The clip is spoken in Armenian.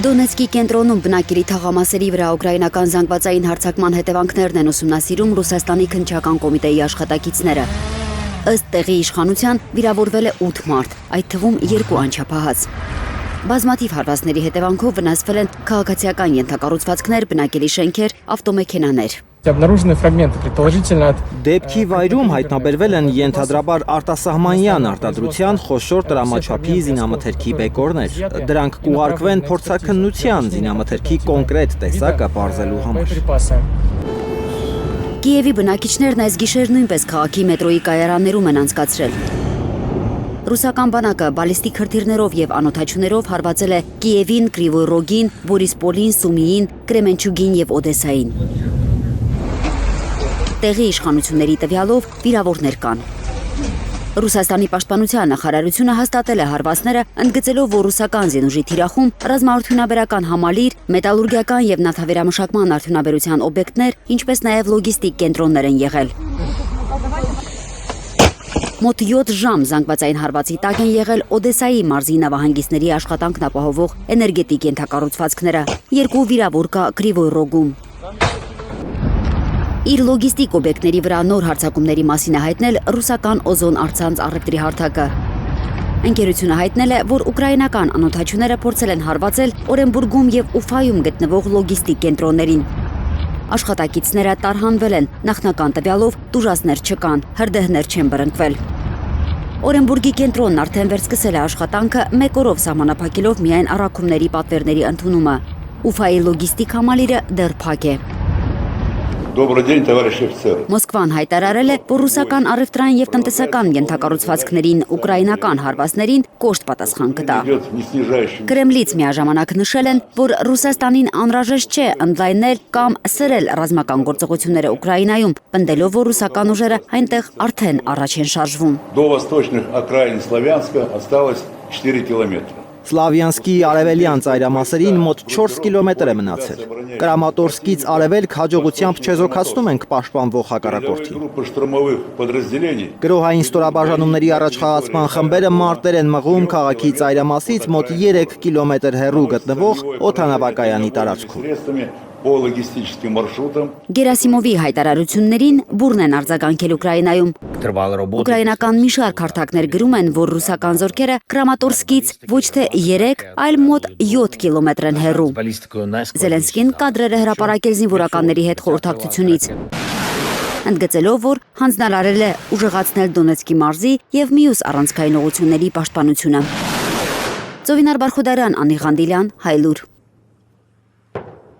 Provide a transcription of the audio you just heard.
Դոնեցկի կենտրոնում բնակելի թաղամասերի վրա ուկրաինական զանգվածային հարձակման հետևանքներն են ուսումնասիրում Ռուսաստանի քննչական կոմիտեի աշխատակիցները։ Ըստ տեղի իշխանության վիրավորվել է 8 մարդ, այդ թվում 2 անչափահաս։ Բազմաթիվ հարվածների հետևանքով վնասվել են քաղաքացիական ենթակառուցվածքներ, բնակելի շենքեր, ավտոմեքենաներ։ Обнаружены фрагменты, предположительно от Դեպքի վայրում հայտնաբերվել են ենթադրաբար արտասահմանյան արտադրության խոշոր տրամաչափի զինամթերքի բեկորներ։ Դրանք կուղարկվեն փորձաքննության զինամթերքի կոնկրետ տեսակը պարզելու համար։ боеприпасы. Կիևի բնակիչներն այս գիշեր նույնպես քաղաքի մետրոյի կայարաններում են անցկացրել։ Ռուսական բանակը բալիստիկ հրթիռներով եւ անօդաչուներով հարվածել է Կիևին, Կրիվոյ Ռոգին, Բորիսպոլին, Սումիին, Կրեմենչուգին եւ Օդեսային։ Տեղի իշխանությունների տվյալով վիրավորներ կան։ Ռուսաստանի պաշտպանության նախարարությունը հաստատել է հարվածները, ընդգծելով, որ ռուսական զինուժի թիրախում ռազմաարդյունաբերական համալիր, մետալուրգիական եւ նավթավերամշակման արդյունաբերության օբյեկտներ, ինչպես նաեւ լոգիստիկ կենտրոններ են եղել։ Մոտ 7 ժամ զանգվածային հարվածի տակ են եղել Օդեսայի մարզի նավահանգիստների աշխատանքն ապահովող էներգետիկ ենթակառուցվածքները։ 2 վիրավոր կա Կրիվոյ Ռոգում։ Իր լոգիստիկ օբյեկտների վրա նոր հարձակումների մասին է հայտնել ռուսական օզոն առցանց առևտրի հարթակը։ Ընկերությունը հայտնել է, որ ուկրաինական անօդաչուները փորձել են հարվածել Օրենբուրգում եւ Ուֆայում գտնվող լոգիստիկ կենտրոններին։ Աշխատակիցները տարհանվել են, նախնական տվյալով տուժածներ չկան, հրդեհներ չեն բռնկվել։ Օրենբուրգի կենտրոնն արդեն վերսկսել է աշխատանքը 1 օրով սահմանափակելով միայն առաքումների պատվերների ընդունումը։ Ուֆայի լոգիստիկ համալիրը դեռ փակ է։ Добрый день, товарищи офицеры. Մոսկվան հայտարարել է, որ ռուսական առևտրային եւ տնտեսական ենթակառուցվածքներին ուկրաինական հարվածներին կոշտ պատասխան կտա։ Идет не снижающим. Կրեմլից միաժամանակ նշել են, որ Ռուսաստանին անհրաժեշտ չէ ընդլայնել կամ սրել ռազմական գործողությունները Ուկրաինայում, պնդելով, որ ռուսական ուժերը այնտեղ արդեն առաջ են շարժվում։ До восточных окраин Славянска осталось 4 километра. Սլավյանսկի արևելյան ծայրամասերին մոտ 4 կիլոմետր է մնացել։ Կրամատորսկից արևելք հաջողությամբ չեզոքացնում ենք պաշտպանվող հակառակորդին։ Группы штурмовых подразделений Գրոհային ստորաբաժանումների առաջխաղացման խմբերը մարտեր են մղում քաղաքի ծայրամասից մոտ 3 կիլոմետր հեռու գտնվող օդանավակայանի տարածքում։ средствами по логистическим маршрутам. Գերասիմովի հայտարարություններին բուրն են արձագանքել Ուկրաինայում։ Ուկրաինական մի շարք հարթակներ գրում են, որ ռուսական զորքերը Կրամատորսկից ոչ թե 3, այլ մոտ 7 կիլոմետր են հեռու։ Զելենսկին կադրեր է հրապարակել զինվորականների հետ խորհրդակցությունից, ընդգծելով, որ հանձնարարել է ուժեղացնել Դոնեցկի մարզի եւ մյուս առանցքային ուղղությունների պաշտպանությունը։ Ծովինար Բարխուդարյան, Անի Ղանդիլյան, Հայլուր։